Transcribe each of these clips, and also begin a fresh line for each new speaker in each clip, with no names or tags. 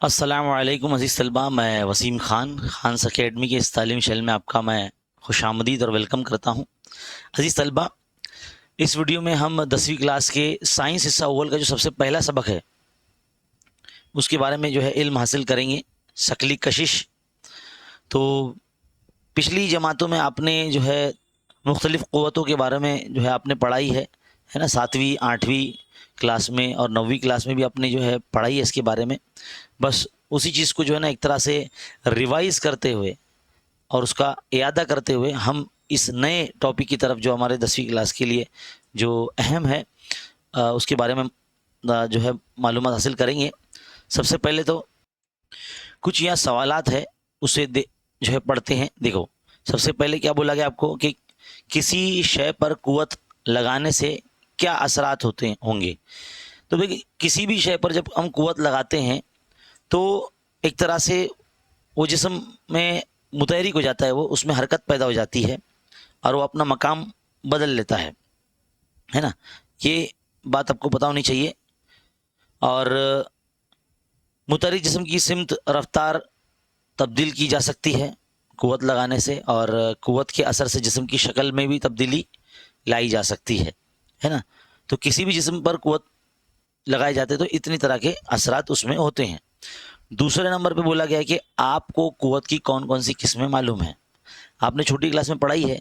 अस्सलामुअलैकुम अज़ीज़ तलबा, मैं वसीम ख़ान्स अकेडमी के इस तालीमी चैनल में आपका मैं खुशामदीद और वेलकम करता हूँ। अज़ीज़ तलबा, इस वीडियो में हम 10वीं क्लास के साइंस हिस्सा अव्वल का जो सबसे पहला सबक है उसके बारे में जो है इल्म हासिल करेंगे, शक्ली कशिश। तो पिछली जमातों में आपने जो है मुख्तलिफ़ क़ुव्वतों के बारे में जो है आपने पढ़ाई है ना। 7वीं 8वीं क्लास में और 9वीं क्लास में भी आपने जो है पढ़ाई है इसके बारे में। बस उसी चीज़ को जो है ना एक तरह से रिवाइज़ करते हुए और उसका इयादा करते हुए हम इस नए टॉपिक की तरफ जो हमारे 10वीं क्लास के लिए जो अहम है उसके बारे में जो है मालूमात हासिल करेंगे। सबसे पहले तो कुछ यहाँ सवालात है, उसे जो है पढ़ते हैं। देखो, सबसे पहले क्या बोला गया आपको कि किसी शय पर कुव्वत लगाने से क्या असरात होते होंगे। तो देखिए, किसी भी शय पर जब हम कुव्वत लगाते हैं तो एक तरह से वो जिस्म में मुतहरिक हो जाता है, वो उसमें हरकत पैदा हो जाती है और वो अपना मकाम बदल लेता है ना। ये बात आपको पता होनी चाहिए। और मुतहरिक जिस्म की सिमत रफ्तार तब्दील की जा सकती है कुव्वत लगाने से, और कुव्वत के असर से जिस्म की शक्ल में भी तब्दीली लाई जा सकती है ना। तो किसी भी जिस्म पर कुव्वत लगाए जाते तो इतनी तरह के असरात उसमें होते हैं। दूसरे नंबर पे बोला गया है कि आपको कुव्वत की कौन कौन सी किस्में मालूम है। आपने छोटी क्लास में पढ़ाई है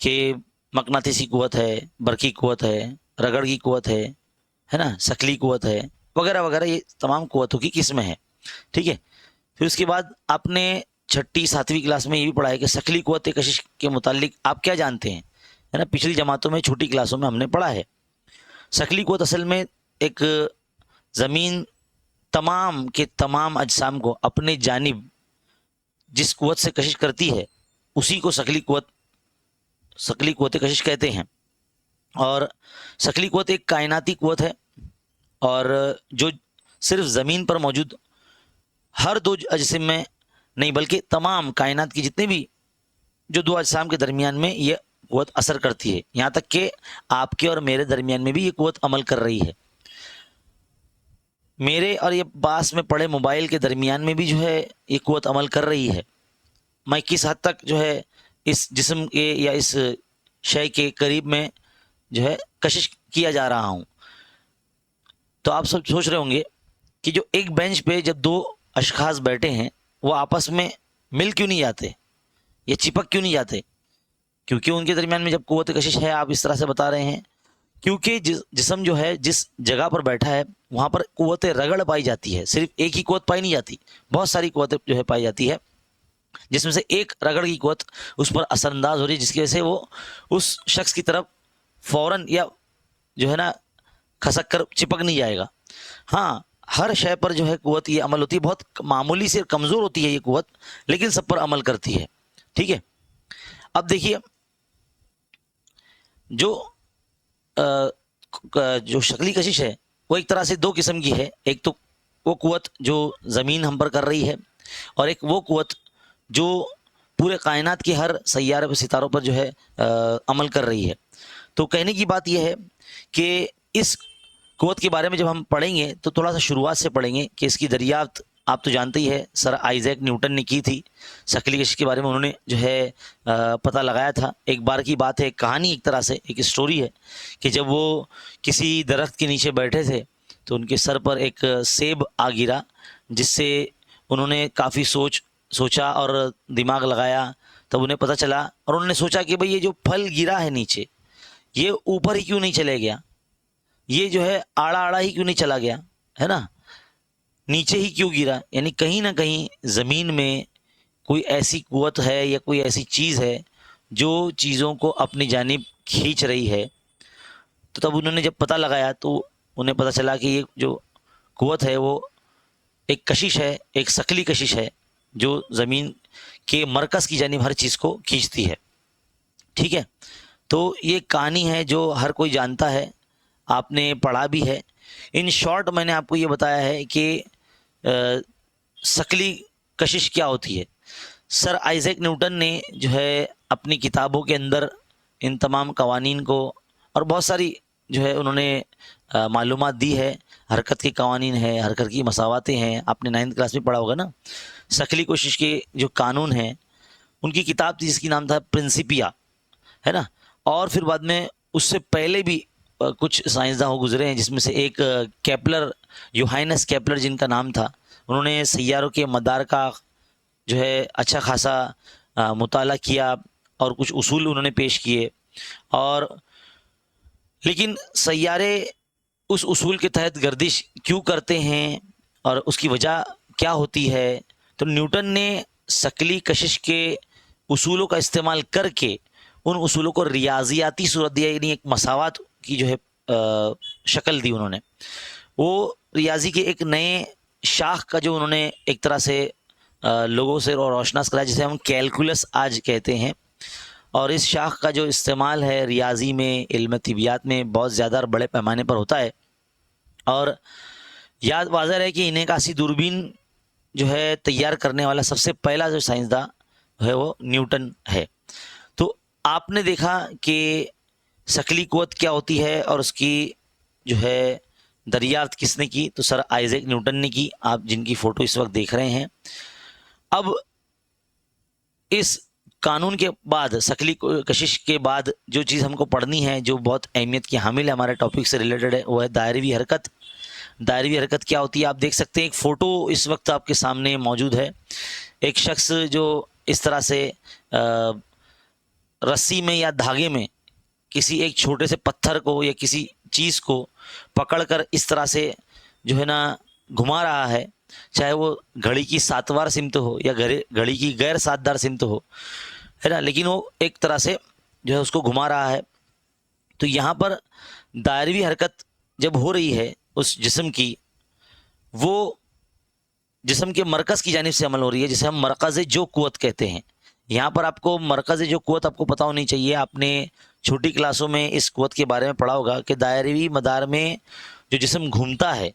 कि मकनातीसी कुव्वत है, बरकी कुव्वत है, रगड़ की कुव्वत है ना, शकली कुव्वत है, वगैरह वगैरह। ये तमाम कुव्वतों की किस्में हैं, ठीक है। फिर उसके बाद आपने छठी 7वीं क्लास में ये भी पढ़ा है कि शकली कुव्वत कशिश के मुतालिक आप क्या जानते हैं, है ना। पिछली जमातों में छोटी क्लासों में हमने पढ़ा है। शकली कुव्वत असल में एक ज़मीन तमाम के तमाम अजसाम को अपने जानिब जिस कुव्वत से कशिश करती है उसी को शकली कुव्वत कशिश कहते हैं। और शकली कुव्वत एक कायनाती कुव्वत है और जो सिर्फ ज़मीन पर मौजूद हर दो अजसाम में नहीं बल्कि तमाम कायनात की जितने भी जो दो अजसाम के दरमियान में ये कुव्वत असर करती है। यहाँ तक कि आपके और मेरे दरमियान में भी ये कुव्वत अमल कर रही है। मेरे और ये पास में पड़े मोबाइल के दरमियान में भी जो है ये कुव्वत अमल कर रही है। मैं किस हद तक जो है इस जिस्म के या इस शय के करीब में जो है कशिश किया जा रहा हूँ। तो आप सब सोच रहे होंगे कि जो एक बेंच पे जब दो अशखास बैठे हैं वो आपस में मिल क्यों नहीं जाते या चिपक क्यों नहीं जाते। क्योंकि उनके दरमियान में जब कुव्वत कशिश है, आप इस तरह से बता रहे हैं, क्योंकि जिस्म जो है जिस जगह पर बैठा है वहाँ पर कुव्वत रगड़ पाई जाती है। सिर्फ एक ही कुव्वत पाई नहीं जाती, बहुत सारी कुव्वतें जो है पाई जाती है, जिसमें से एक रगड़ की कुव्वत उस पर असरअंदाज हो रही है, जिसकी वजह से वो उस शख्स की तरफ फौरन या जो है ना खसक कर चिपक नहीं जाएगा। हाँ, हर शय पर जो है कुव्वत ये अमल होती है, बहुत मामूली से कमज़ोर होती है ये कुव्वत, लेकिन सब पर अमल करती है, ठीक है। अब देखिए, जो जो शक्ली कशिश है वो एक तरह से दो किस्म की है। एक तो वो कुव्वत जो ज़मीन हम पर कर रही है, और एक वो कुव्वत जो पूरे कायनात के हर सैयारे पर सितारों पर जो है अमल कर रही है। तो कहने की बात यह है कि इस कुव्वत के बारे में जब हम पढ़ेंगे तो थोड़ा सा शुरुआत से पढ़ेंगे कि इसकी दरियाफ्त आप तो जानते ही है, सर आइजैक न्यूटन ने की थी। शक्ली कशिश के बारे में उन्होंने जो है पता लगाया था। एक बार की बात है, एक कहानी, एक तरह से एक स्टोरी है कि जब वो किसी दरख्त के नीचे बैठे थे तो उनके सर पर एक सेब आ गिरा, जिससे उन्होंने काफ़ी सोचा और दिमाग लगाया। तब उन्हें पता चला और उन्होंने सोचा कि भाई ये जो फल गिरा है नीचे, ये ऊपर ही क्यों नहीं चले गया, ये जो है आड़ा आड़ा ही क्यों नहीं चला गया, है ना, नीचे ही क्यों गिरा। यानी कहीं ना कहीं ज़मीन में कोई ऐसी कुव्वत है या कोई ऐसी चीज़ है जो चीज़ों को अपनी जानिब खींच रही है। तो तब उन्होंने जब पता लगाया तो उन्हें पता चला कि ये जो कुव्वत है वो एक कशिश है, एक शकली कशिश है जो ज़मीन के मरकज़ की जानिब हर चीज़ को खींचती है, ठीक है। तो ये कहानी है जो हर कोई जानता है, आपने पढ़ा भी है। इन शॉर्ट मैंने आपको ये बताया है कि शकली कशिश क्या होती है। सर आइजैक न्यूटन ने जो है अपनी किताबों के अंदर इन तमाम कवानीन को और बहुत सारी जो है उन्होंने मालूमात दी है, हरकत के कवानीन है, हरकत की मसावातें हैं, आपने 9th क्लास में पढ़ा होगा ना। शकली कोशिश के जो कानून हैं, उनकी किताब थी जिसकी नाम था प्रिंसिपिया, है ना। और फिर बाद में उससे पहले भी कुछ साइंसदान हो गुजरे हैं, जिसमें से एक केपलर, योहानस केपलर जिनका नाम था, उन्होंने सैयारों के मदार का जो है अच्छा खासा मुताला किया और कुछ उसूल उन्होंने पेश किए। और लेकिन सैयारे उस उसूल के तहत गर्दिश क्यों करते हैं और उसकी वजह क्या होती है, तो न्यूटन ने शकली कशिश के उसूलों का इस्तेमाल करके उन उसूलों को रियाजियाती सूरत दिया, यानी एक मसावत की जो है शक्ल दी उन्होंने। वो रियाजी के एक नए शाख का जो उन्होंने एक तरह से लोगों से रोशनास कराया, जिसे हम कैलकुलस आज कहते हैं। और इस शाख का जो इस्तेमाल है रियाजी में, इल्म तिबियात में बहुत ज़्यादा और बड़े पैमाने पर होता है। और याद वाज़ह है कि इन्हें कासी दूरबीन जो है तैयार करने वाला सबसे पहला जो साइंसदान है वो न्यूटन है। तो आपने देखा कि शकली क़ुव्वत क्या होती है और उसकी जो है दरियाफ्त किसने की, तो सर आइजैक न्यूटन ने की, आप जिनकी फ़ोटो इस वक्त देख रहे हैं। अब इस कानून के बाद, शकली कशिश के बाद जो चीज़ हमको पढ़नी है, जो बहुत अहमियत की हामिल है, हमारे टॉपिक से रिलेटेड है, वो है दायरवी हरकत। दायरवी हरकत क्या होती है, आप देख सकते हैं एक फ़ोटो इस वक्त आपके सामने मौजूद है। एक शख्स जो इस तरह से रस्सी में या धागे में किसी एक छोटे से पत्थर को या किसी चीज़ को पकड़कर इस तरह से जो है ना घुमा रहा है, चाहे वो घड़ी की 7वार सिमत हो या घड़ी की गैर 7दार सिमत हो, है ना, लेकिन वो एक तरह से जो है उसको घुमा रहा है। तो यहाँ पर दायरवी हरकत जब हो रही है उस जिस्म की, वो जिस्म के मरकज़ की जानिब से अमल हो रही है, जिसे हम मरकज़ जो क़ुव्वत कहते हैं। यहाँ पर आपको मरकज़ जो क़ुव्वत आपको पता होनी चाहिए। आपने छोटी क्लासों में इस क़ुव्वत के बारे में पढ़ा होगा कि दायरवी मदार में जो जिस्म घूमता है,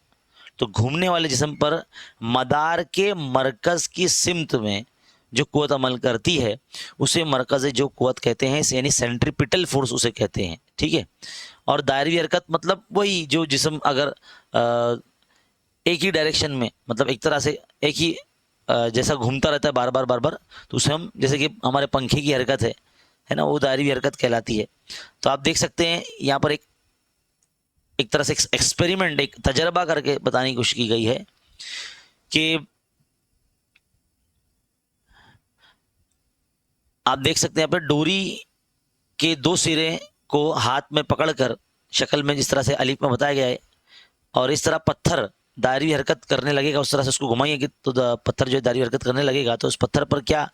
तो घूमने वाले जिस्म पर मदार के मरकज़ की सिमत में जो क़ुव्वत अमल करती है उसे मरकज़ जो क़ुव्वत कहते हैं, यानी सेंट्रीपिटल फोर्स उसे कहते हैं, ठीक है। और दायरवी हरकत मतलब वही जो जिस्म अगर एक ही डायरेक्शन में, मतलब एक तरह से एक ही जैसा घूमता रहता है बार बार, तो उसे हम, जैसे कि हमारे पंखे की हरकत है ना, वो दायरवी हरकत कहलाती है। तो आप देख सकते हैं यहाँ पर एक तरह से एक्सपेरिमेंट, एक तजर्बा करके बताने की कोशिश की गई है कि आप देख सकते हैं यहाँ पर डोरी के 2 सिरे को हाथ में पकड़कर शक्ल में जिस तरह से अलीफ में बताया गया है, और इस तरह पत्थर दायरवी हरकत करने लगेगा, उस तरह से उसको घुमाइए तो पत्थर जो है दायरवी हरकत करने लगेगा। तो उस पत्थर पर क्या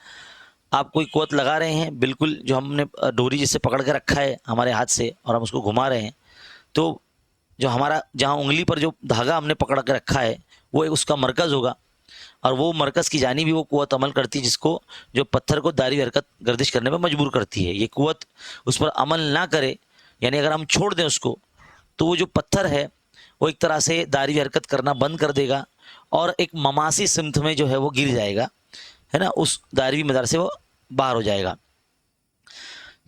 आप कोई क़ुव्वत लगा रहे हैं, बिल्कुल जो हमने डोरी जिससे पकड़ के रखा है हमारे हाथ से और हम उसको घुमा रहे हैं, तो जो हमारा जहाँ उंगली पर जो धागा हमने पकड़ के रखा है वो उसका मरकज़ होगा, और वो मरकज़ की जानिब भी वो क़ुव्वत अमल करती है, जिसको जो पत्थर को दायरवी हरकत गर्दिश करने में मजबूर करती है। ये क़ुव्वत उस पर अमल ना करे, यानी अगर हम छोड़ दें उसको, तो वो जो पत्थर है वो एक तरह से दायरवी हरकत करना बंद कर देगा और एक ममासी सिमत में जो है वो गिर जाएगा, है ना, उस दायरवी मदार से वो बाहर हो जाएगा।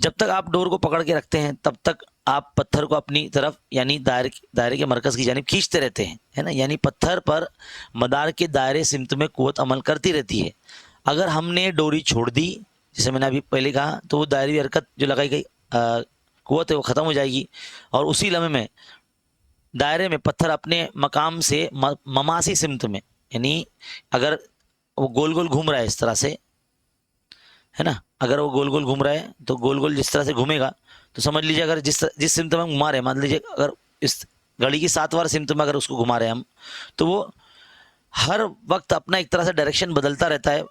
जब तक आप डोर को पकड़ के रखते हैं तब तक आप पत्थर को अपनी तरफ, यानी दायरे के मरकज़ की जानिब खींचते रहते हैं, है ना, यानी पत्थर पर मदार के दायरे सिमत में क़ुव्वत अमल करती रहती है। अगर हमने डोरी छोड़ दी, जैसे मैंने अभी पहले कहा, तो वो दायरवी हरकत जो लगाई गई क़ुव्वत है वो ख़त्म हो जाएगी, और उसी लम्हे में दायरे में पत्थर अपने मकाम से ममासी सिमत में, यानी अगर वो गोल गोल घूम रहा है इस तरह से, है ना, अगर वो गोल गोल घूम रहा है तो गोल गोल जिस तरह से घूमेगा, तो समझ लीजिए अगर जिस सिमत में घुमा रहे हैं, मान लीजिए अगर इस घड़ी की 7वार सिमत में अगर उसको घुमा रहे हैं हम, तो वो हर वक्त अपना एक तरह से डायरेक्शन बदलता रहता है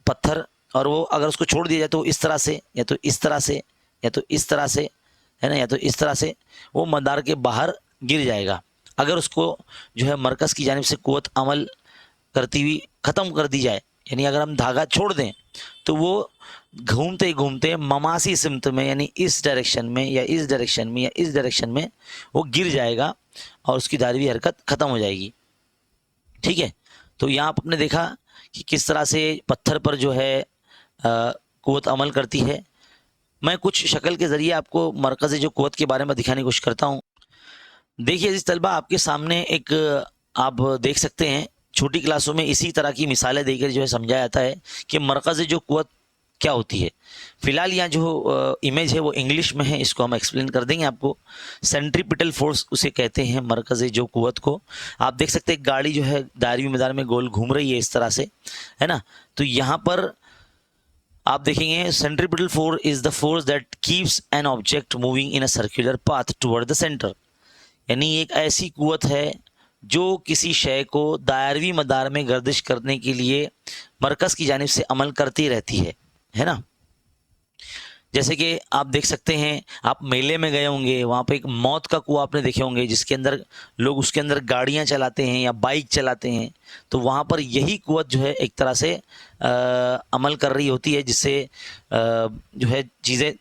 पत्थर, और वो अगर उसको छोड़ दिया जाए तो इस तरह से, या तो इस तरह से, या तो इस तरह से, है ना, या तो इस तरह से वो मदार के बाहर गिर जाएगा। अगर उसको जो है मरकज़ की जानिब से क़ुव्वत अमल करती हुई ख़त्म कर दी जाए, यानी अगर हम धागा छोड़ दें, तो वो घूमते घूमते ममासी सिमत में, यानी इस डायरेक्शन में या इस डायरेक्शन में या इस डायरेक्शन में वो गिर जाएगा और उसकी दायरवी हरकत ख़त्म हो जाएगी, ठीक है। तो यहाँ आपने देखा कि किस तरह से पत्थर पर जो है क़ुव्वत अमल करती है। मैं कुछ शक्ल के ज़रिए आपको मरकज़ जो क़ुव्वत के बारे में दिखाने की कोशिश करता हूँ। देखिए अजीज तलबा, आपके सामने एक आप देख सकते हैं, छोटी क्लासों में इसी तरह की मिसालें देकर जो है समझाया जाता है कि मरकज़ जो कुव्वत क्या होती है। फिलहाल यहाँ जो इमेज है वो इंग्लिश में है, इसको हम एक्सप्लेन कर देंगे आपको। सेंट्रीपिटल फोर्स उसे कहते हैं, मरकज़ जो कुव्वत को। आप देख सकते हैं गाड़ी जो है दायरवी मैदान में गोल घूम रही है इस तरह से, है ना। तो यहाँ पर आप देखेंगे centripetal force is the force that keeps an object moving in a circular path toward the centre. यानी एक ऐसी कुव्वत है जो किसी शय को दायरवी मदार में गर्दिश करने के लिए मरकज़ की जानिब से अमल करती रहती है ना। जैसे कि आप देख सकते हैं, आप मेले में गए होंगे, वहाँ पे एक मौत का कुआं आपने देखे होंगे जिसके अंदर लोग उसके अंदर गाड़ियाँ चलाते हैं या बाइक चलाते हैं। तो वहाँ पर यही कुव्वत जो है एक तरह से अमल कर रही होती है, जिससे जो है चीज़ें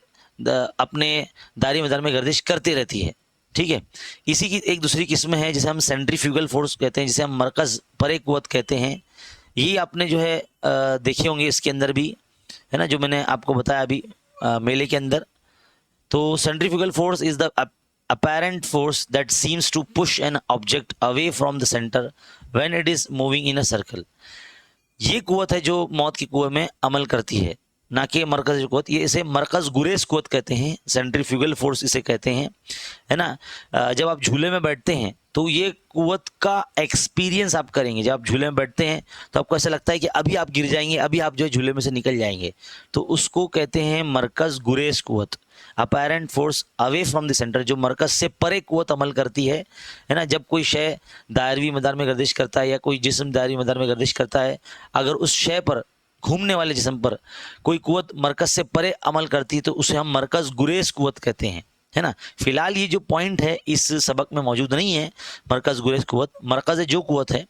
अपने दायरे मदार में गर्दिश करती रहती है। ठीक है, इसी की एक दूसरी किस्म है जिसे हम सेंट्रीफ्यूगल फोर्स कहते हैं, जिसे हम मरकज़ परे कुव्वत कहते हैं। ये आपने जो है देखे होंगे इसके अंदर भी, है ना, जो मैंने आपको बताया अभी मेले के अंदर। तो centrifugal force is the apparent force that seems to push an object away from the center when it is moving in a circle। ये कुव्वत है जो मौत की कुएं में अमल करती है, ना कि मरकज़ कुव्वत। ये इसे मरकज़ गुरेज कुव्वत कहते हैं, सेंट्रीफ्यूगल फोर्स इसे कहते हैं, है ना। जब आप झूले में बैठते हैं तो ये कुव्वत का एक्सपीरियंस आप करेंगे। जब आप झूले में बैठते हैं तो आपको ऐसा लगता है कि अभी आप गिर जाएंगे, अभी आप जो है झूले में से निकल जाएंगे। तो उसको कहते हैं मरकज़ गुरेज कुव्वत, apparent force away from the centre, जो मरकज़ से परे कुव्वत अमल करती है ना। जब कोई शय दायरवी मदार में गर्दिश करता है या कोई जिस्म दायरवी मदार में गर्दिश करता है, अगर उस शय पर, घूमने वाले जिस्म पर कोई कुव्वत मरकज़ से परे अमल करती है तो उसे हम मरकज़ गुरेज कुव्वत कहते हैं, है ना। फिलहाल ये जो पॉइंट है इस सबक में मौजूद नहीं है, मरकज़ गुरेज कुव्वत। मरकज़ जो कुव्वत है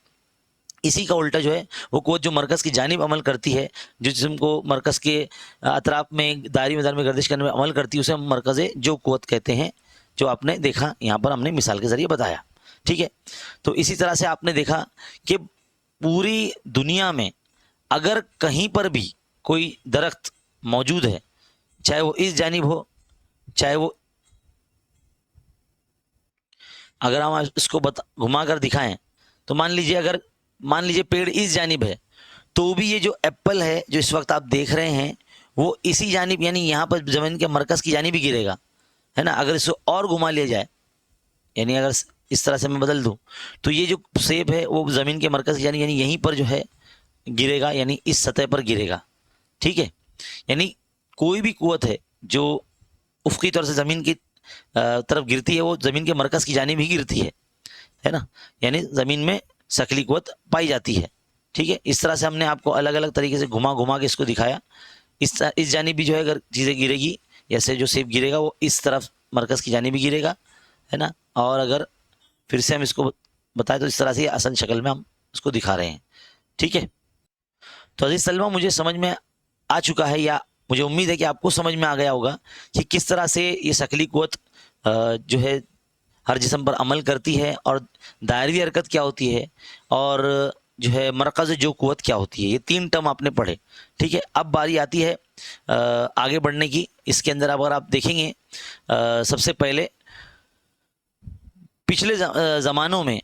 इसी का उल्टा जो है वो कुव्वत जो मरकज़ की जानिब अमल करती है, जो जिस्म को मरकज़ के अतराफ में दायरी मैदान में गर्दिश करने में अमल करती है, उसे हम मरकज़ जो कुव्वत कहते हैं, जो आपने देखा यहाँ पर हमने मिसाल के ज़रिए बताया। ठीक है, तो इसी तरह से आपने देखा कि पूरी दुनिया में अगर कहीं पर भी कोई दरख्त मौजूद है, चाहे वो इस जानिब हो चाहे वो, अगर हम इसको घुमा कर दिखाएं तो मान लीजिए पेड़ इस जानिब है, तो भी ये जो एप्पल है जो इस वक्त आप देख रहे हैं वो इसी जानिब, यानी यहाँ पर ज़मीन के मरकज़ की जानिब ही गिरेगा, है ना। अगर इसको और घुमा लिया जाए, यानी अगर इस तरह से मैं बदल दूँ तो ये जो सेब है वो ज़मीन के मरकज़ की जानिब, यानी यहीं पर जो है गिरेगा, यानी इस सतह पर गिरेगा। ठीक है, यानी कोई भी कुव्वत है जो उफ़क़ी तौर से ज़मीन की तरफ गिरती है वो ज़मीन के मरकज़ की जानिब ही गिरती है ना। यानी ज़मीन में शकली कुव्वत पाई जाती है। ठीक है, इस तरह से हमने आपको अलग अलग तरीके से घुमा घुमा के इसको दिखाया। इस जानिब भी जो है अगर चीज़ें गिरेगी, जैसे जो सेब गिरेगा वो इस तरफ मरकज़ की जानिब भी गिरेगा, है ना। और अगर फिर से हम इसको बताएं तो इस तरह से असल शक्ल में हम इसको दिखा रहे हैं। ठीक है, तो अजीज़ सलमा, मुझे समझ में आ चुका है, या मुझे उम्मीद है कि आपको समझ में आ गया होगा कि किस तरह से ये शकली कुव्वत जो है हर जिस्म पर अमल करती है और दायरवी हरकत क्या होती है और जो है मरकज़ जो कुव्वत क्या होती है। ये 3 टर्म आपने पढ़े। ठीक है, अब बारी आती है आगे बढ़ने की। इसके अंदर अगर आप देखेंगे सबसे पहले पिछले ज़मानों में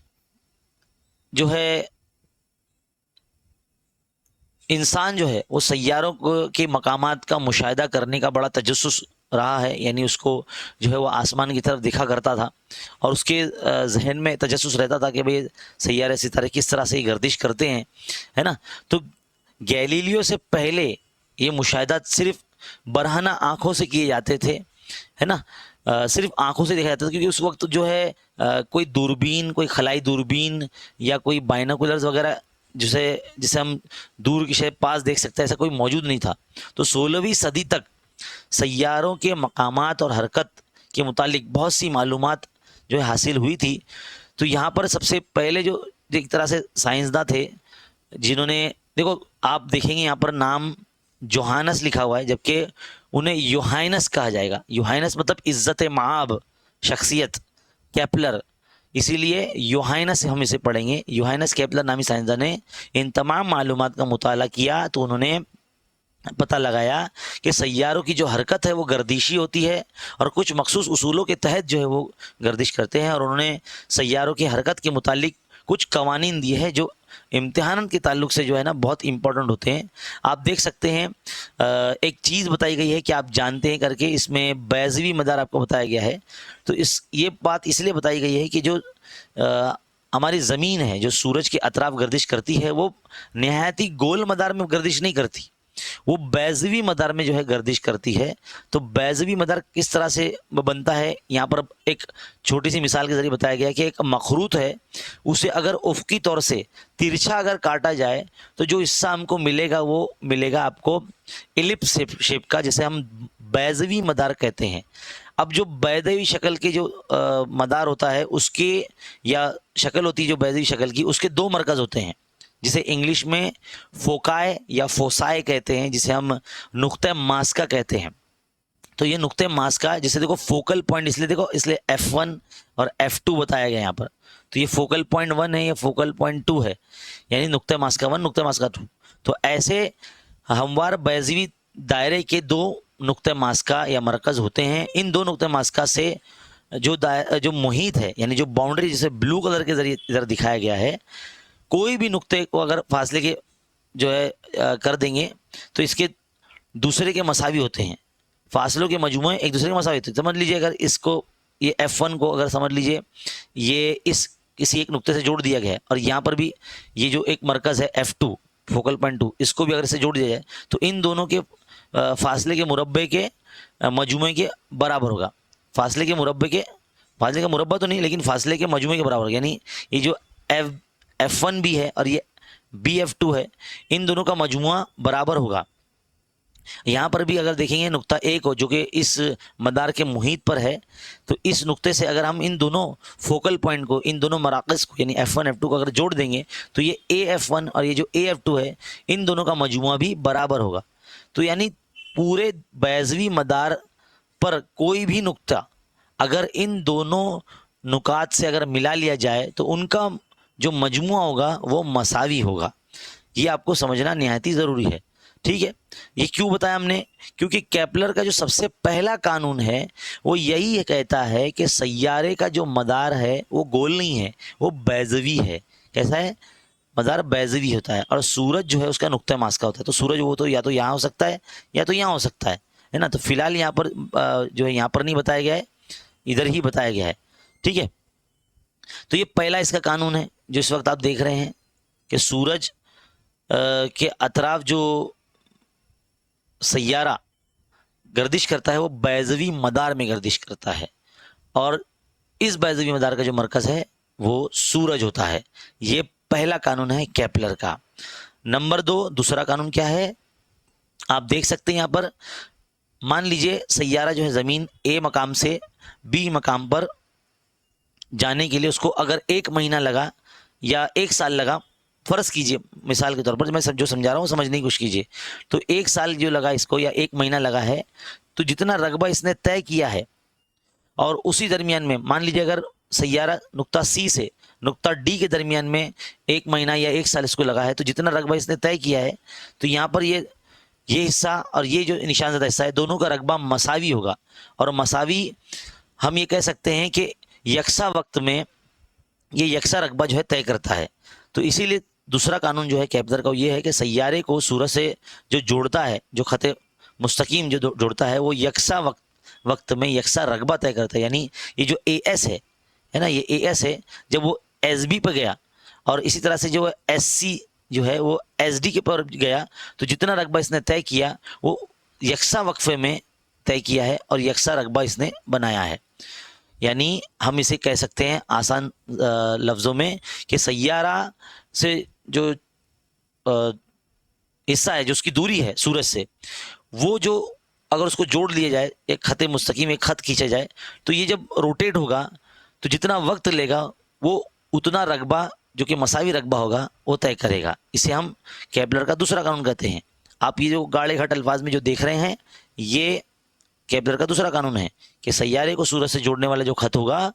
जो है इंसान जो है वो सैयारों के मकामात का मुशाहिदा करने का बड़ा तजस्सुस रहा है, यानी उसको जो है वो आसमान की तरफ देखा करता था और उसके जहन में तजस्सुस रहता था कि भाई सैयारे सितारे किस तरह से गर्दिश करते हैं, है ना। तो गैलीलियो से पहले ये मुशाहिदात सिर्फ बरहना आँखों से किए जाते थे, है ना। सिर्फ आँखों से देखा जाता था, क्योंकि उस वक्त जो है कोई दूरबीन, कोई खलाई दूरबीन या कोई बाइनोकुलर्स वगैरह जिसे हम दूर की शय पास देख सकते हैं, ऐसा कोई मौजूद नहीं था। तो 16वीं सदी तक सैयारों के मकामात और हरकत के मुतालिक बहुत सी मालूमात जो है हासिल हुई थी। तो यहाँ पर सबसे पहले जो एक तरह से साइंसदान थे जिन्होंने, देखो आप देखेंगे यहाँ पर नाम जोहानस लिखा हुआ है, जबकि उन्हें यूहाइनस कहा जाएगा। यूहाइनस मतलब इज़्ज़त माब, शख्सियत, केपलर, इसीलिए यूहाइनस हम इसे पढ़ेंगे। यूहाइनस केपलर नामी साइंसदान ने इन तमाम मालूमात का मुताला किया, तो उन्होंने पता लगाया कि सैयारों की जो हरकत है वो गर्दिशी होती है और कुछ मखसूस उसूलों के तहत जो है वो गर्दिश करते हैं, और उन्होंने सैयारों की हरकत के मुतालिक कुछ कवानीन दिए हैं जो इम्तिहान के ताल्लुक से जो है ना बहुत इंपॉर्टेंट होते हैं। आप देख सकते हैं एक चीज़ बताई गई है कि आप जानते हैं करके, इसमें बैज़वी मदार आपको बताया गया है। तो ये बात इसलिए बताई गई है कि जो हमारी ज़मीन है जो सूरज के अतराफ गर्दिश करती है वो नहायत ही गोल मदार में गर्दिश नहीं करती, वो बैज़वी मदार में जो है गर्दिश करती है। तो बैज़वी मदार किस तरह से बनता है, यहाँ पर एक छोटी सी मिसाल के ज़रिए बताया गया कि एक मखरूत है, उसे अगर उफ़क़ी तौर से तिरछा अगर काटा जाए तो जो हिस्सा हमको मिलेगा वो मिलेगा आपको एलिप्स शेप का, जिसे हम बैज़वी मदार कहते हैं। अब जो बैज़वी शक्ल के जो मदार होता है उसके, या शक्ल होती है जो बैज़वी शक्ल की, उसके दो मरकज़ होते हैं जिसे इंग्लिश में फोकाय या फोसाय कहते हैं, जिसे हम नुक्ते मास्का कहते हैं। तो ये नुक्ते मास्का, जिसे देखो फोकल पॉइंट इसलिए देखो, इसलिए F1 और F2 बताया गया यहाँ पर। तो ये फोकल पॉइंट 1 है, ये फोकल पॉइंट 2 है, यानी नुक्ते मास्का 1 नुक्ते मास्का 2। तो ऐसे हमवार बैज़वी दायरे के दो नुक्ते मास्का या मरकज़ होते हैं। इन दो नुक्ते मास्का से जो मुहित है, यानी जो बाउंड्री जिसे ब्लू कलर के जरिए इधर दिखाया गया है, कोई भी नुक्ते को अगर फासले के जो है कर देंगे तो इसके दूसरे के मसावी होते हैं। फासलों के मजमूए एक दूसरे के मसावी होते हैं। समझ लीजिए अगर इसको, ये F1 को अगर समझ लीजिए ये इस किसी एक नुक्ते से जोड़ दिया गया है, और यहाँ पर भी ये जो एक मरकज़ है F2 फोकल पॉइंट 2, इसको भी अगर इसे जोड़ दिया जाए तो इन दोनों के फासले के मुरब्बे के मजमूए के बराबर होगा। फासले के मुरब्बा तो नहीं, लेकिन फासले के मजमूए के बराबर होगा। यानी ये जो F1 भी है और ये BF2 है, इन दोनों का मजमुआ बराबर होगा। यहाँ पर भी अगर देखेंगे नुक्ता एक हो जो कि इस मदार के मुहित पर है, तो इस नुक्ते से अगर हम इन दोनों फोकल पॉइंट को, इन दोनों मराकज़ को यानी F1 F2 को अगर जोड़ देंगे तो ये AF1 और ये जो AF2 है, इन दोनों का मजमुआ भी बराबर होगा। तो यानी पूरे बैज़वी मदार पर कोई भी नुक्ता अगर इन दोनों नुकात से अगर मिला लिया जाए तो उनका जो मजमुआ होगा वो मसावी होगा। ये आपको समझना निहायत ही ज़रूरी है, ठीक है। ये क्यों बताया हमने, क्योंकि केपलर का जो सबसे पहला कानून है वो यही कहता है कि सैयारे का जो मदार है वो गोल नहीं है, वो बैज़वी है। कैसा है, मदार बैज़वी होता है, और सूरज जो है उसका नुक्ता मास्का होता है। तो सूरज वो तो या तो यहाँ हो सकता है या तो यहाँ हो सकता है ना। तो फिलहाल यहाँ पर जो है यहाँ पर नहीं बताया गया है, इधर ही बताया गया है, ठीक है। तो ये पहला इसका कानून है जो इस वक्त आप देख रहे हैं कि सूरज के अतराफ जो सैयारा गर्दिश करता है वो बैज़वी मदार में गर्दिश करता है, और इस बैज़वी मदार का जो मरकज़ है वो सूरज होता है। ये पहला कानून है केपलर का। नंबर 2, दूसरा कानून क्या है, आप देख सकते हैं यहाँ पर। मान लीजिए सैयारा जो है ज़मीन A मकाम से B मकाम पर जाने के लिए उसको अगर 1 महीना लगा या 1 साल लगा, फ़र्ज़ कीजिए मिसाल के तौर पर, मैं जो समझा रहा हूँ समझने की कोशिश कीजिए। तो 1 साल जो लगा इसको या 1 महीना लगा है, तो जितना रकबा इसने तय किया है, और उसी दरमियान में मान लीजिए अगर सैयारा नुक्ता C से नुक्ता D के दरमियान में 1 महीना या 1 साल इसको लगा है, तो जितना रकबा इसने तय किया है, तो यहाँ पर ये हिस्सा और ये जो निशानज़दा हिस्सा है, दोनों का रकबा मसावी होगा। और मसावी हम ये कह सकते हैं कि यकसा वक्त में ये यकसा रकबा जो है तय करता है। तो इसीलिए दूसरा कानून जो है केपलर का ये है कि सैयारे को सूरज से जो जोड़ता है, जो खत मुस्तकीम जो जोड़ता है, वो यकसा वक्त में यकसा रकबा तय करता है। यानी ये जो AS है ना, ये AS है, जब वो SB पर गया और इसी तरह से जो SC जो है वो SD के पर गया, तो जितना रकबा इसने तय किया वो यकसा वक्फे में तय किया है और यकसा रकबा इसने बनाया है। यानी हम इसे कह सकते हैं आसान लफ्ज़ों में कि सैयारा से जो हिस्सा है, जो उसकी दूरी है सूरज से, वो जो अगर उसको जोड़ लिया जाए, एक खत मुस्तकीम एक खत खींचा जाए, तो ये जब रोटेट होगा तो जितना वक्त लेगा वो उतना रकबा जो कि मसावी रकबा होगा वो तय करेगा। इसे हम केपलर का दूसरा कानून कहते हैं। आप ये जो गाढ़े घाट अल्फाज में जो देख रहे हैं, ये केपलर का दूसरा कानून है कि सैयारे को सूरज से जोड़ने वाला जो खत होगा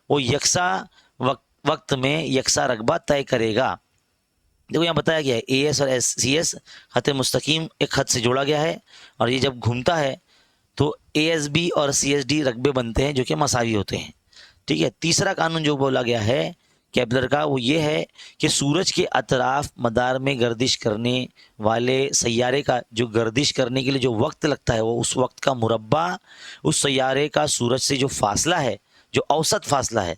वो यकसा वक्त में यकसा रकबा तय करेगा। देखो यहाँ बताया गया है AS और CS खत मुस्तकीम एक खत से जोड़ा गया है, और ये जब घूमता है तो ASB और CSD रकबे बनते हैं जो कि मसावी होते हैं। ठीक है। तीसरा कानून जो बोला गया है केपलर का वो ये है कि सूरज के अतराफ मदार में गर्दिश करने वाले सैयारे का जो गर्दिश करने के लिए जो वक्त लगता है वो उस वक्त का मुरब्बा उस सैयारे का सूरज से जो फासला है, जो औसत फासला है,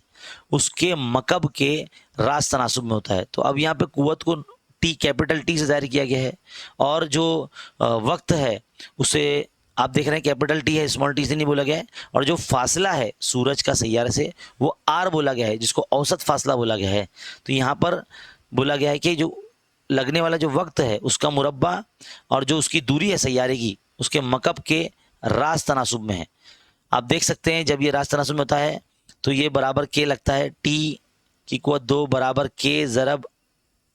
उसके मकब के रास तनासुब में होता है। तो अब यहाँ पे कुव्वत को कैपिटल टी से जाहिर किया गया है, और जो वक्त है उसे आप देख रहे हैं कैपिटल टी है, स्मॉल टी से नहीं बोला गया है, और जो फासला है सूरज का सैयारे से वो आर बोला गया है, जिसको औसत फासला बोला गया है। तो यहाँ पर बोला गया है कि जो लगने वाला जो वक्त है उसका मुरब्बा और जो उसकी दूरी है सैयारे की उसके मकब के रास तनासुब में है। आप देख सकते हैं जब ये रास तनासुब में होता है तो ये बराबर के लगता है, टी की कुव्वत 2 बराबर के ज़रब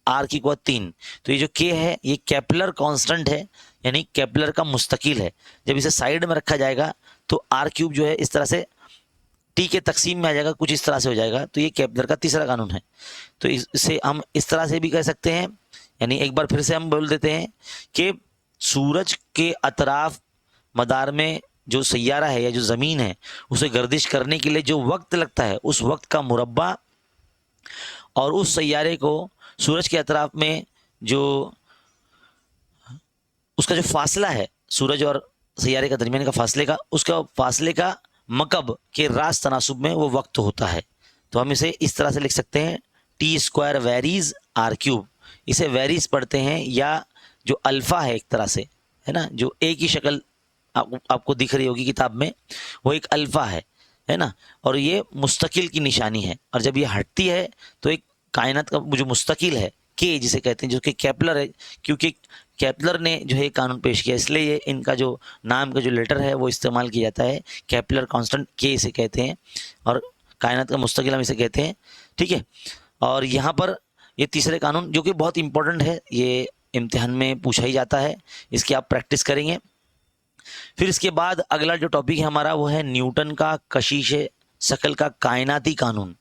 आर की कुव्वत 3। तो ये जो के है ये केपलर कांस्टेंट है, यानी केपलर का मुस्तकिल है। जब इसे साइड में रखा जाएगा तो आर क्यूब जो है इस तरह से टी के तकसीम में आ जाएगा, कुछ इस तरह से हो जाएगा। तो ये केपलर का तीसरा कानून है। तो इसे हम इस तरह से भी कह सकते हैं, यानी एक बार फिर से हम बोल देते हैं कि सूरज के अतराफ मदार में जो सैयारा है या जो ज़मीन है उसे गर्दिश करने के लिए जो वक्त लगता है उस वक्त का मुरब्बा, और उस सैयारे को सूरज के अतराफ में जो उसका जो फासला है सूरज और सैयारे का दरमियान का फासले का, उसका फासले का मकब के रास तनासुब में वो वक्त होता है। तो हम इसे इस तरह से लिख सकते हैं T square varies R cube. इसे वेरीज पढ़ते हैं, या जो अल्फ़ा है एक तरह से, है ना, जो एक ही शक्ल आपको दिख रही होगी किताब में, वो एक अल्फ़ा है ना, और ये मुस्तकिल की निशानी है। और जब ये हटती है तो एक कायनात का जो मुस्तकिल है के जिसे कहते हैं, जो कि केपलर है, क्योंकि केपलर ने जो है कानून पेश किया इसलिए ये इनका जो नाम का जो लेटर है वो इस्तेमाल किया जाता है। केपलर कांस्टेंट के इसे कहते हैं, और कायनात का मुस्तकिल हम इसे कहते हैं। ठीक है। और यहाँ पर ये तीसरे कानून जो कि बहुत इंपॉर्टेंट है, ये इम्तिहान में पूछा ही जाता है, इसकी आप प्रैक्टिस करेंगे। फिर इसके बाद अगला जो टॉपिक है हमारा वो है न्यूटन का कशिश शकल का कायनाती कानून।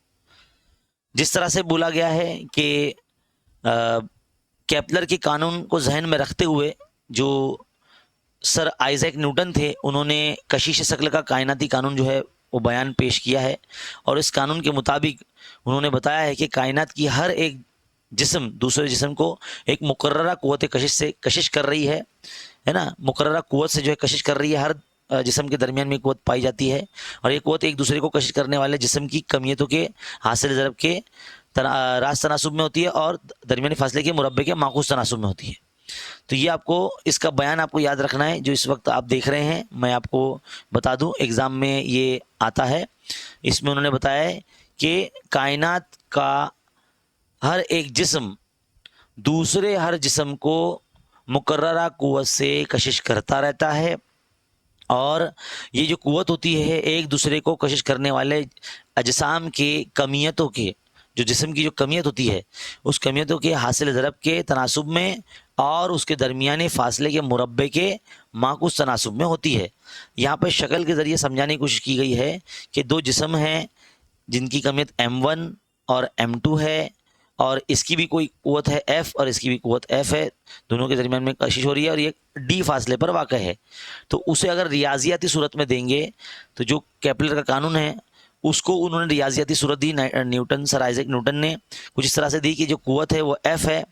जिस तरह से बोला गया है कि केपलर के कानून को जहन में रखते हुए जो सर आइजैक न्यूटन थे उन्होंने कशिश शकल का कायनाती कानून जो है वो बयान पेश किया है। और इस कानून के मुताबिक उन्होंने बताया है कि कायनात की हर एक जिस्म दूसरे जिस्म को एक मुकर्ररा कुव्वत कशिश से कशिश कर रही है ना, मुकर्ररा कुव्वत से जो है कशिश कर रही है। हर जिस्म के दरमियान में कुव्वत पाई जाती है, और ये कुव्वत एक दूसरे को कशिश करने वाले जिस्म की कमियतों के हासिल ज़रब के रास तनासुब में होती है, और दरमियानी फासले के मुरब्बे के माकूस तनासुब में होती है। तो ये आपको इसका बयान आपको याद रखना है जो इस वक्त आप देख रहे हैं। मैं आपको बता दूं एग्ज़ाम में ये आता है। इसमें उन्होंने बताया है कि कायनात का हर एक जिस्म दूसरे हर जिस्म को मुकर्ररा कुव्वत से कशिश करता रहता है, और ये जो कुव्वत होती है एक दूसरे को कशिश करने वाले अजसाम के कमियतों के, जो जिस्म की जो कमियत होती है उस कमियतों के हासिल ज़रब के तनासुब में और उसके दरमियाने फासले के मुरब्बे के माकूस तनासुब में होती है। यहाँ पर शक्ल के ज़रिए समझाने की कोशिश की गई है कि दो जिस्म हैं जिनकी कमियत m1 और m2 है, और इसकी भी कोई कुव्वत है f और इसकी भी कुव्वत f है, दोनों के दरमियान में कशिश हो रही है और ये d फासले पर वाक़ है। तो उसे अगर रियाजियाती सूरत में देंगे तो जो केपलर का कानून है उसको उन्होंने रियाजियाती सूरत दी न्यूटन, सर आइजैक न्यूटन ने कुछ इस तरह से दी कि जो कुव्वत है वो f है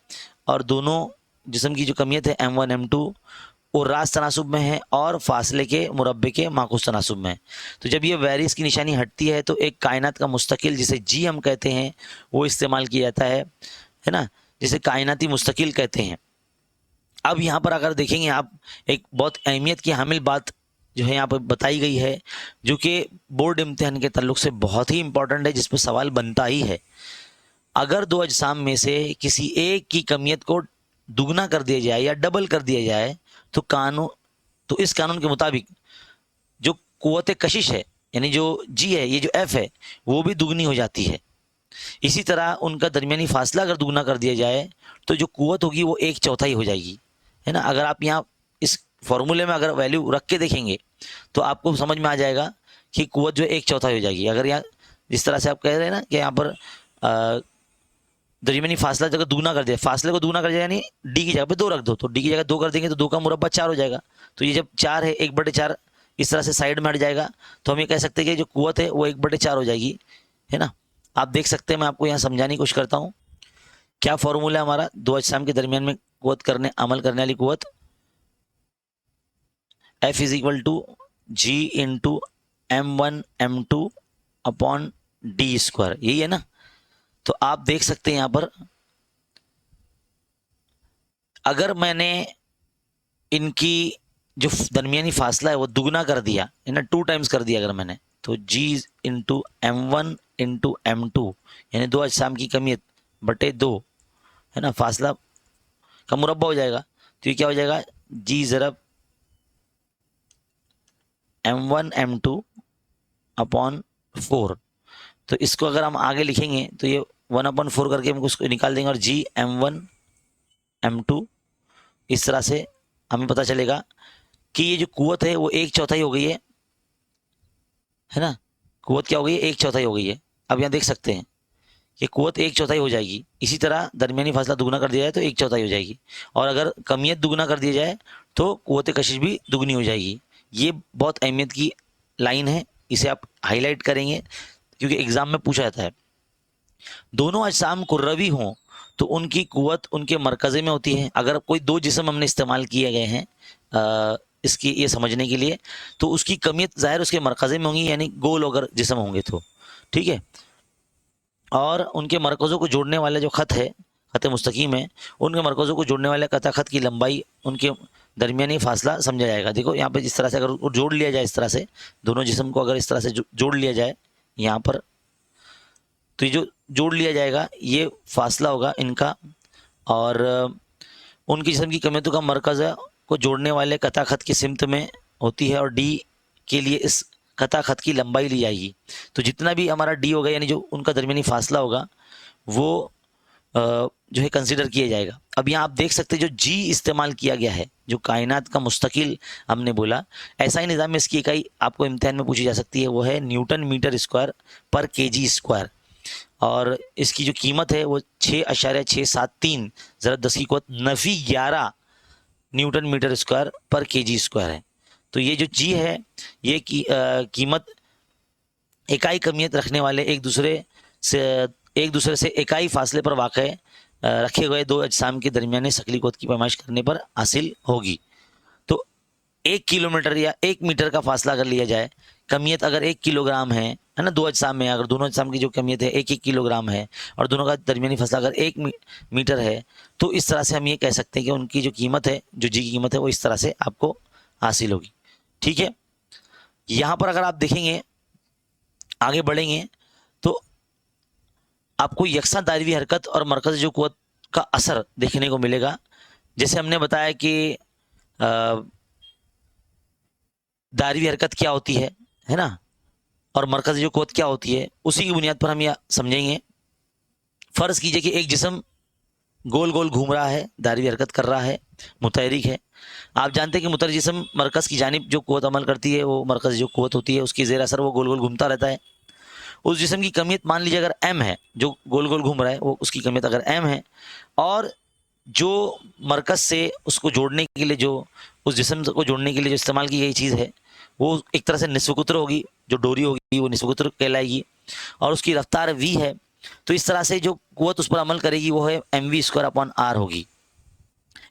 और दोनों जिस्म की जो कमियत है m1 m2 वो रास तनासुब में है और फासले के मुरब्बे के माकूस तनासुब में है। तो जब ये वेरिस की निशानी हटती है तो एक कायनात का मुस्तकिल जिसे जी हम कहते हैं वो इस्तेमाल किया जाता है ना, जिसे कायनाती मुस्तकिल कहते हैं। अब यहाँ पर अगर देखेंगे आप एक बहुत अहमियत की हामिल बात जो है यहाँ पर बताई गई है जो कि बोर्ड इम्तिहान के ताल्लुक से बहुत ही इंपॉर्टेंट है, जिस पर सवाल बनता ही है। अगर दो अजसाम में से किसी एक की कमियत को दुगना कर दिया जाए या डबल कर दिया जाए तो इस कानून के मुताबिक जो कुव्वत कशिश है यानी जो जी है, ये जो एफ है, वो भी दुगनी हो जाती है। इसी तरह उनका दरमियानी फासला अगर दुगना कर दिया जाए तो जो कुव्वत होगी वो 1/4 हो जाएगी, है ना। अगर आप यहाँ इस फॉर्मूले में अगर वैल्यू रख के देखेंगे तो आपको समझ में आ जाएगा कि कुव्वत जो 1/4 हो जाएगी। अगर यहाँ जिस तरह से आप कह रहे हैं ना कि यहाँ पर दरमियानी फासला जगह दुगना कर दिया, फासले को दुगना कर दिया यानी डी की जगह पे 2 रख दो, तो डी की जगह 2 कर देंगे तो 2 का मुरब्बा 4 हो जाएगा। तो ये जब 4 है 1/4 इस तरह से साइड में हट जाएगा, तो हम ये कह सकते हैं कि जो कुव्वत है वो 1/4 हो जाएगी, है ना। आप देख सकते हैं, मैं आपको यहाँ समझाने की कोशिश करता हूँ। क्या फॉर्मूला है हमारा, दो अजसाम के दरमियान में कुव्वत करने अमल करने वाली कुव्वत, F is equal to G into M1 M2 upon D square, यही है ना। तो आप देख सकते हैं यहाँ पर, अगर मैंने इनकी जो दरमियानी फासला है वो दुगना कर दिया है ना, 2 टाइम्स कर दिया अगर मैंने, तो G into M1 into M2 यानी 2 अजसाम की कमियत बटे 2, है ना, फासला का मुरब्बा हो जाएगा। तो ये क्या हो जाएगा, G ज़रब M1 M2 अपॉन 4। तो इसको अगर हम आगे लिखेंगे तो ये 1/4 करके हम उसको निकाल देंगे, और G M1 M2 इस तरह से हमें पता चलेगा कि ये जो कुव्वत है वो 1/4 हो गई है ना। कुव्वत क्या हो गई है, 1/4 हो गई है। अब यहाँ देख सकते हैं कि कुव्वत 1/4 हो जाएगी। इसी तरह दरमियानी फासला दुगना कर दिया जाए तो 1/4 हो जाएगी, और अगर कमियत दुगना कर दिया जाए तो कुव्वत कशिश भी दुगनी हो जाएगी। ये बहुत अहमियत की लाइन है, इसे आप हाईलाइट करेंगे क्योंकि एग्जाम में पूछा जाता है। दोनों अजसाम कुर्रवी हों तो उनकी कुव्वत उनके मरकज़े में होती है। अगर कोई 2 जिस्म हमने इस्तेमाल किए गए हैं इसकी ये समझने के लिए, तो उसकी कमियत ज़ाहिर उसके मरकज़े में होंगी, यानी गोल अगर जिस्म होंगे तो, ठीक है। और उनके मरकज़ों को जोड़ने वाला जो ख़त है, ख़त मुस्तकीम है, उनके मरकज़ों को जोड़ने वाले कता ख़त की लंबाई उनके दरमियानी फासला समझा जाएगा। देखो यहाँ पे इस तरह से अगर जोड़ लिया जाए, इस तरह से दोनों जिस्म को अगर इस तरह से जोड़ लिया जाए यहाँ पर, तो ये जो जोड़ लिया जाएगा ये फासला होगा इनका, और उनकी जिस्म की कमियतों का मरकज़ को जोड़ने वाले कता ख़त की सिमत में होती है, और डी के लिए इस कता ख़त की लंबाई ली जाएगी। तो जितना भी हमारा डी होगा यानी जो उनका दरमियानी फासला होगा वो जो है कंसीडर किया जाएगा। अब यहाँ आप देख सकते हैं जो जी इस्तेमाल किया गया है, जो कायनात का मुस्तकिल हमने बोला, ऐसा ही निज़ाम में इसकी इकाई आपको इम्तिहान में पूछी जा सकती है, वो है न्यूटन मीटर स्क्वायर पर केजी स्क्वायर, और इसकी जो कीमत है वो 6.673 ज़रा 10 की क़ुव्वत नफ़ी 11 न्यूटन मीटर स्क्वायर पर केजी स्क्वायर है। तो ये जो जी है ये कीमत इकाई कमियत रखने वाले एक दूसरे से इकाई फासले पर वाक़ रखे गए 2 अजसाम के दरमियान शकली क़ुव्वत की पैमाइश करने पर हासिल होगी। तो 1 किलोमीटर या 1 मीटर का फासला अगर लिया जाए, कमियत अगर 1 किलोग्राम है ना, 2 अजसाम में अगर दोनों अजसाम की जो कमियत है 1-1 किलोग्राम है, और दोनों का दरमियानी फासला अगर 1 मीटर है, तो इस तरह से हम ये कह सकते हैं कि उनकी जो कीमत है, जो जी की कीमत है, वो इस तरह से आपको हासिल होगी, ठीक है। यहाँ पर अगर आप देखेंगे, आगे बढ़ेंगे, तो आपको यकसा दायरवी हरकत और मरकज़ जो क़ुव्वत का असर देखने को मिलेगा। जैसे हमने बताया कि दायरवी हरकत क्या होती है ना, और मरकज़ जो क़ुव्वत क्या होती है, उसी की बुनियाद पर हम यह समझेंगे। फ़र्ज़ कीजिए कि एक जिस्म गोल गोल घूम रहा है, दायरवी हरकत कर रहा है, मुतहरिक है। आप जानते हैं कि मुतहरिक जिस्म मरकज़ की जानिब जो क़ुव्वत अमल करती है, वो मरकज़ जो क़ुव्वत होती है उसकी ज़ेर असर वो गोल गोल घूमता रहता है। उस जिस्म की कमियत मान लीजिए अगर m है, जो गोल गोल घूम रहा है वो उसकी कमियत अगर m है, और जो मरकज़ से उसको जोड़ने के लिए, जो उस जिस्म को जोड़ने के लिए जो इस्तेमाल की गई चीज़ है, वो एक तरह से निस्फ़ कुत्र होगी, जो डोरी होगी वो निस्फ़ कुत्र कहलाएगी, और उसकी रफ्तार v है। तो इस तरह से जो क़ुव्वत उस पर अमल करेगी वो है mv²/r होगी।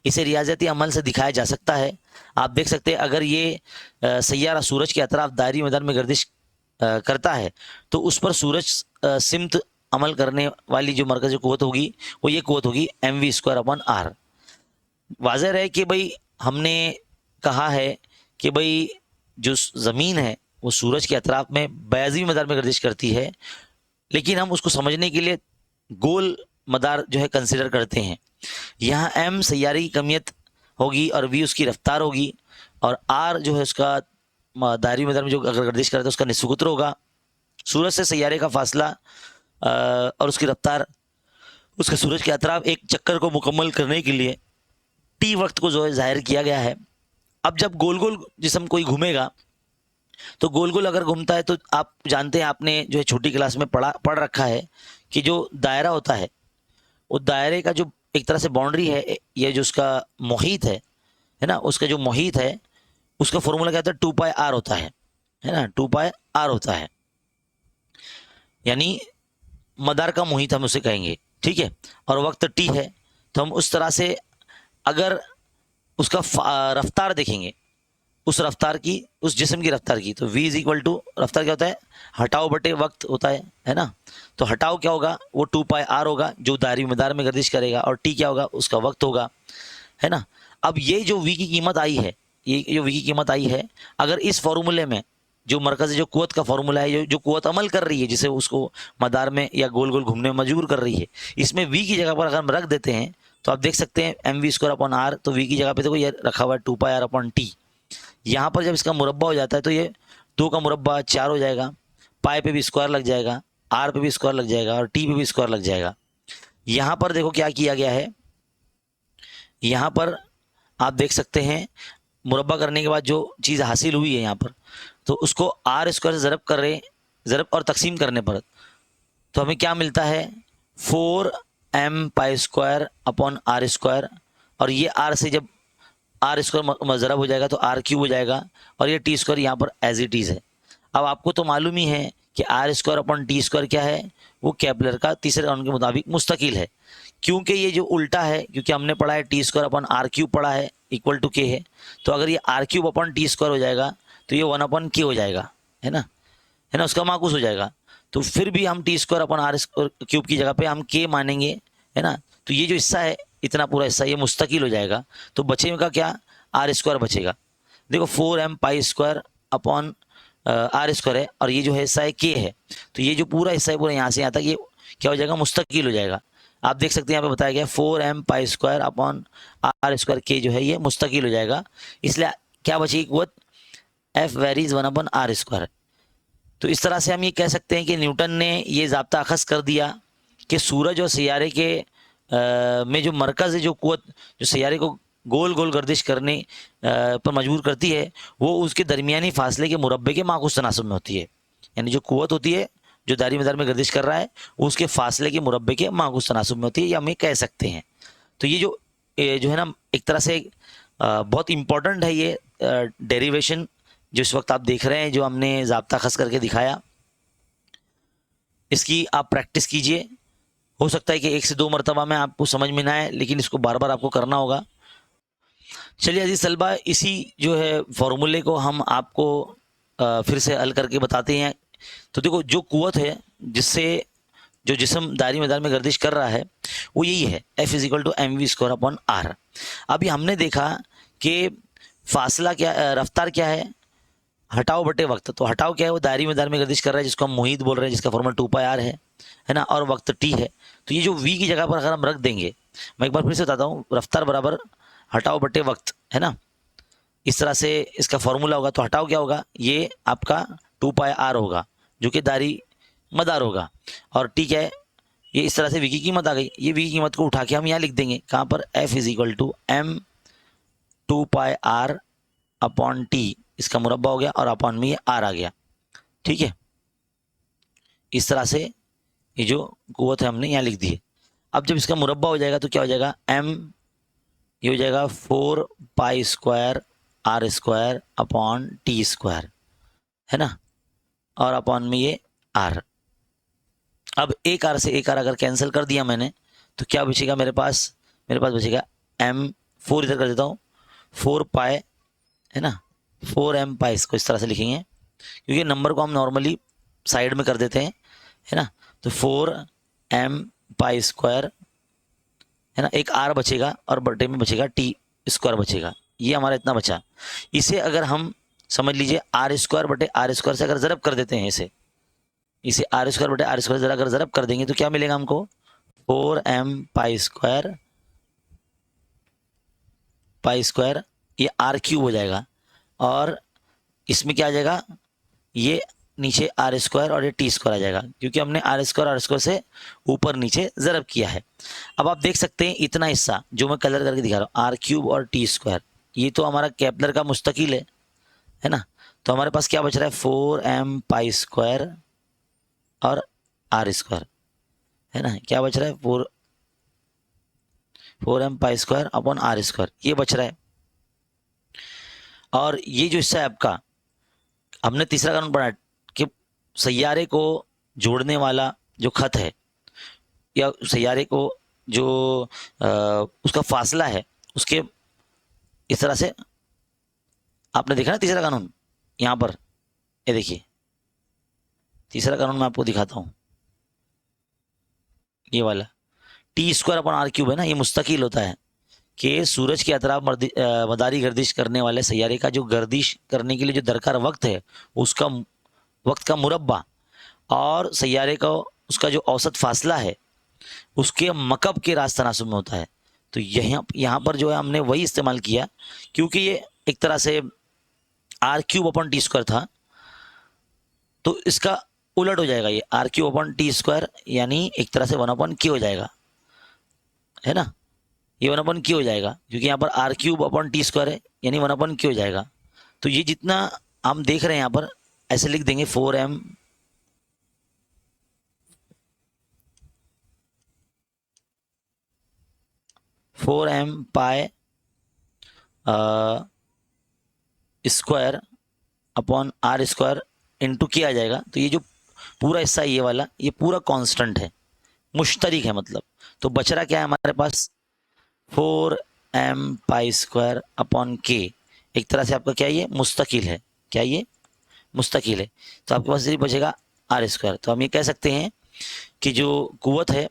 इसे रियाजती अमल से दिखाया जा सकता है। आप देख सकते हैं अगर ये सैयारा सूरज के अतराफ दायरी मैदान में गर्दिश करता है, तो उस पर सूरज सिमत अमल करने वाली जो मरकज़ी क़ुव्वत होगी वो ये क़ुव्वत होगी mv²/r। वाज़ेह रहे कि भाई हमने कहा है कि भाई जो ज़मीन है वो सूरज के अतराफ में बैज़ी मदार में गर्दिश करती है, लेकिन हम उसको समझने के लिए गोल मदार जो है कंसिडर करते हैं। यहाँ m सैयारे की कमियत होगी और v उसकी रफ्तार होगी, और r जो है उसका दायरी मदार में जो अगर गर्दिश करता है उसका निस्फ़ कुत्र होगा। सूरज से सैयारे का फासला और उसकी रफ्तार उसके सूरज के अतराफ एक चक्कर को मुकम्मल करने के लिए t वक्त को जो है ज़ाहिर किया गया है। अब जब गोल गोल जिस्म कोई घूमेगा, तो गोल गोल अगर घूमता है तो आप जानते हैं, आपने जो है छोटी क्लास में पढ़ रखा है कि जो दायरा होता है वो दायरे का जो एक तरह से बाउंड्री है, ये जो उसका मुहित है ना, उसका जो मुहित है उसका फॉर्मूला क्या होता है, 2πr होता है ना, 2πr होता है, यानी मदार का मुहित हम उसे कहेंगे, ठीक है। और वक्त टी है, तो हम उस तरह से अगर उसका रफ्तार देखेंगे, उस रफ्तार की, उस जिस्म की रफ्तार की, तो v इज इक्वल टू, रफ्तार क्या होता है, हटाओ बटे वक्त होता है ना। तो हटाओ क्या होगा, वो 2πr होगा जो दायरे मदार में गर्दिश करेगा, और t क्या होगा, उसका वक्त होगा, है ना। अब ये जो v की कीमत आई है, ये जो v की कीमत आई है, अगर इस फॉर्मूले में जो मरकज़ जो कुव्वत का फॉर्मूला है, जो कुव्वत अमल कर रही है, जिसे उसको मदार में या गोल गोल घूमने में मजबूर कर रही है, इसमें v की जगह पर अगर हम रख देते हैं तो आप देख सकते हैं mv²/r, तो v की जगह पे देखो ये रखा हुआ है 2πr/t। यहाँ पर जब इसका मुरब्बा हो जाता है तो ये 2 का मुरब्बा 4 हो जाएगा, पाए पे भी स्क्वायर लग जाएगा, आर पे भी स्क्वायर लग जाएगा, और टी पे भी स्क्वायर लग जाएगा। यहाँ पर देखो क्या किया गया है, यहाँ पर आप देख सकते हैं मुरब्बा करने के बाद जो चीज़ हासिल हुई है यहाँ पर, तो उसको आर स्क्वायर से ज़रब और तकसीम करने पर तो हमें क्या मिलता है, 4m π² / r², और ये आर से जब आर स्क्वायर ज़रब हो जाएगा तो आर क्यूब हो जाएगा, और ये टी स्क्वायर यहाँ पर एज इट इज़ है। अब आपको तो मालूम ही है कि r² / t² क्या है, वो केपलर का तीसरे कानून के मुताबिक मुस्तकिल है, क्योंकि ये जो उल्टा है, क्योंकि हमने पढ़ा है t²/r³ पढ़ा है इक्वल टू के है, तो अगर ये r³/t² हो जाएगा तो ये 1/k हो जाएगा, है ना, उसका माकूस हो जाएगा। तो फिर भी हम t²/r³ की जगह पे हम k मानेंगे, है ना। तो ये जो हिस्सा है, इतना पूरा हिस्सा ये मुस्तकिल हो जाएगा, तो बचेगा क्या, r² बचेगा। देखो 4m π² / r² है, और ये जो हिस्सा है k है, तो ये जो पूरा हिस्सा है पूरा यहाँ से यहाँ तक ये क्या हो जाएगा, मुस्तकिल हो जाएगा। आप देख सकते हैं यहाँ पे बताया गया 4m π² / r² k जो है ये मुस्तकिल हो जाएगा, इसलिए क्या बचेगी कुव्वत, F वेरीज 1/r²। तो इस तरह से हम ये कह सकते हैं कि न्यूटन ने ये ज़ाब्ता अखज़ कर दिया कि सूरज और सैयारे के में जो मरकज़ है, जो कुव्वत जो सैयारे को गोल गोल गर्दिश करने पर मजबूर करती है, वो उसके दरमियानी फासले के मुरब्बे के माकूस तनासब में होती है। यानी जो कुव्वत होती है जो दायरे मदार में गर्दिश कर रहा है, वो उसके फासले के मुरब्बे के माकूस तनासब में होती है, या हम ये कह सकते हैं। तो ये जो है ना, एक तरह से बहुत इम्पोर्टेंट है ये डेरिवेशन जो इस वक्त आप देख रहे हैं, जो हमने ज़ाब्ता खस करके दिखाया। इसकी आप प्रैक्टिस कीजिए, हो सकता है कि 1 से 2 मरतबा में आपको समझ में ना आए, लेकिन इसको बार बार आपको करना होगा। चलिए अजीज तलबा, इसी जो है फॉर्मूले को हम आपको फिर से हल करके बताते हैं। तो देखो, जो कुव्वत है जिससे जो जिस्म दायरे मदार में गर्दिश कर रहा है, वो यही है, F is equal to mv²/r। अभी हमने देखा कि फासला क्या, रफ्तार क्या है, हटाओ बटे वक्त। तो हटाओ क्या है, वो दायरे मदार में गर्दिश कर रहा है, जिसको हम मुहित बोल रहे हैं, जिसका फॉर्मूला 2πr है ना, और वक्त t है। तो ये जो v की जगह पर अगर हम रख देंगे, मैं एक बार फिर से बताता हूँ, रफ्तार बराबर हटाओ बटे वक्त, है ना, इस तरह से इसका फॉर्मूला होगा। तो हटाओ क्या होगा, ये आपका 2πr होगा जो कि दायरे मदार होगा, और t क्या है, ये इस तरह से v की कीमत आ गई। ये v की कीमत को उठा के हम यहाँ लिख देंगे, कहाँ पर, F is equal to m 2πr/t, इसका मुरब्बा हो गया, और अपॉन में ये r आ गया, ठीक है। इस तरह से ये जो कुव्वत है हमने यहाँ लिख दी है। अब जब इसका मुरब्बा हो जाएगा तो क्या हो जाएगा, m ये हो जाएगा 4π²r²/t², है ना, और अपॉन में ये r। अब एक r से एक r अगर कैंसिल कर दिया मैंने, तो क्या बचेगा मेरे पास बचेगा m4, इधर कर देता हूँ, 4π, है ना, 4m π, इसको इस तरह से लिखेंगे क्योंकि नंबर को हम नॉर्मली साइड में कर देते हैं, है ना। तो 4m π², है ना, एक r बचेगा और बटे में बचेगा t² बचेगा, ये हमारा इतना बचा। इसे अगर हम समझ लीजिए r² बटे r² से अगर ज़रब कर देते हैं, इसे r² बटे r² से अगर ज़रब कर देंगे तो क्या मिलेगा हमको, 4m π², ये r³ हो जाएगा, और इसमें क्या आ जाएगा, ये नीचे r² और ये t² आ जाएगा, क्योंकि हमने r² से ऊपर नीचे ज़रब किया है। अब आप देख सकते हैं इतना हिस्सा जो मैं कलर करके दिखा रहा हूँ, r³ और t², ये तो हमारा केपलर का मुस्तकिल है ना। तो हमारे पास क्या बच रहा है, 4m π² और r², है ना, क्या बच रहा है, 4 4m² अपॉन r², ये बच रहा है। और ये जो हिस्सा है आपका, हमने तीसरा कानून पढ़ा कि सैयारे को जोड़ने वाला जो खत है या सैयारे को जो उसका फासला है, उसके इस तरह से आपने देखा ना तीसरा कानून यहाँ पर, ये देखिए तीसरा कानून मैं आपको दिखाता हूँ, ये वाला T² अपॉन r³ है ना, ये मुस्तकिल होता है कि सूरज के अतराफ मदारी गर्दिश करने वाले सैयारे का जो गर्दिश करने के लिए जो दरकार वक्त है, उसका वक्त का मुरब्बा, और सैयारे का उसका जो औसत फासला है उसके मकब के रास्त तनासुब में होता है। तो यहाँ पर जो है हमने वही इस्तेमाल किया, क्योंकि ये एक तरह से r³ अपॉन T² था, तो इसका उलट हो जाएगा, ये r³ अपॉन T² यानी एक तरह से 1/k हो जाएगा, है ना, ये 1/k हो जाएगा, क्योंकि यहाँ पर r³ अपॉन T² है यानी 1/k हो जाएगा। तो ये जितना हम देख रहे हैं यहाँ पर ऐसे लिख देंगे 4m pi square upon r² into k आ जाएगा। तो ये जो पूरा हिस्सा ये वाला, ये पूरा कांस्टेंट है, मुश्तरिक है मतलब। तो बच रहा क्या है हमारे पास, 4m² अपॉन k, एक तरह से आपका क्या ये मुस्तकिल है, क्या ये मुस्तकिल है। तो आपके पास सिर्फ बचेगा r²। तो हम ये कह सकते हैं कि जो कुव्वत है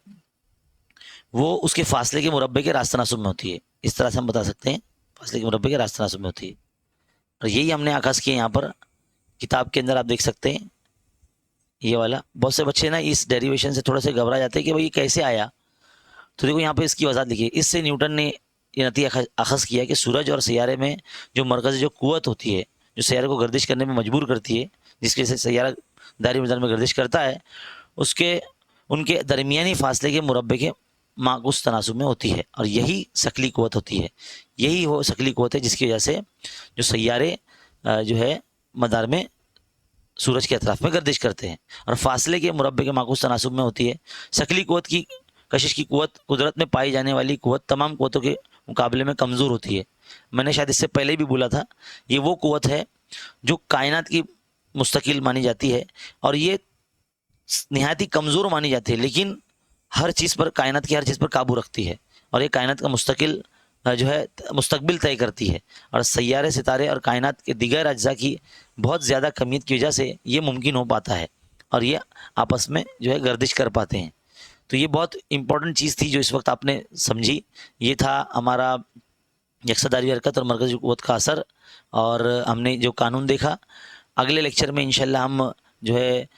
वो उसके फासले के मुरब्बे के रास्त तनासुब में होती है, इस तरह से हम बता सकते हैं, फासले के मुरब्बे के रास्त तनासुब में होती है। और यही हमने आकाश किया यहाँ पर किताब के अंदर, आप देख सकते हैं ये वाला। बहुत से बच्चे ना इस डेरिवेशन से थोड़े से घबरा जाते हैं कि भाई ये कैसे आया। तो देखो यहाँ पे इसकी वजह लिखी है, इससे न्यूटन ने ये नतीजा अखज़ किया कि सूरज और सैयारे में जो मरकज़ी जो कुव्वत होती है, जो सैयारे को गर्दिश करने में मजबूर करती है, जिसकी वजह से सैयारा दायरे मिज़ार में गर्दिश करता है, उसके उनके दरमियानी फासले के मुरब्बे के माकूस तनासुब में होती है। और यही शकली कुव्वत होती है, यही वो शकली कुव्वत है जिसकी वजह से जो सैयारे जो है मदार में सूरज के अतराफ में गर्दिश करते हैं, और फासले के मुरब्बे के माकूस तनासुब में होती है। शकली कुव्वत की कशिश की कुव्वत कुदरत में पाई जाने वाली कुव्वत तमाम कुव्वतों के मुकाबले में कमज़ोर होती है। मैंने शायद इससे पहले भी बोला था, ये वो कुव्वत है जो कायनात की मुस्तकिल मानी जाती है, और ये निहायत ही कमज़ोर मानी जाती है, लेकिन हर चीज़ पर, कायनात की हर चीज़ पर काबू रखती है, और ये कायनात का मुस्तकिल जो है मुस्तकबिल तय करती है। और सैयारे, सितारे और कायनात के दिगर अज्जा की बहुत ज़्यादा कमियत की वजह से ये मुमकिन हो पाता है, और ये आपस में जो है गर्दिश कर पाते हैं। तो ये बहुत इंपॉर्टेंट चीज़ थी जो इस वक्त आपने समझी। ये था हमारा यकसदारी हरकत और मरकज़ी क़ुव्वत का असर, और हमने जो कानून देखा। अगले लेक्चर में इंशाल्लाह हम जो है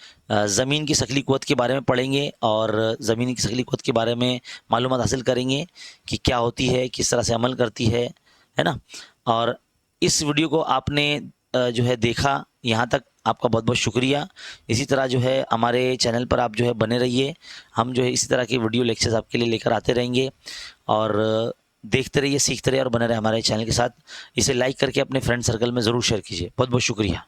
ज़मीन की शकली क़ुव्वत के बारे में पढ़ेंगे, और ज़मीन की शकली क़ुव्वत के बारे में मालूमात हासिल करेंगे कि क्या होती है, किस तरह से अमल करती है ना। और इस वीडियो को आपने जो है देखा यहाँ तक, आपका बहुत बहुत शुक्रिया। इसी तरह जो है हमारे चैनल पर आप जो है बने रहिए, हम जो है इसी तरह के वीडियो लेक्चर्स आपके लिए लेकर आते रहेंगे, और देखते रहिए, सीखते रहिए और बने रहे हमारे चैनल के साथ। इसे लाइक करके अपने फ्रेंड सर्कल में ज़रूर शेयर कीजिए। बहुत बहुत शुक्रिया।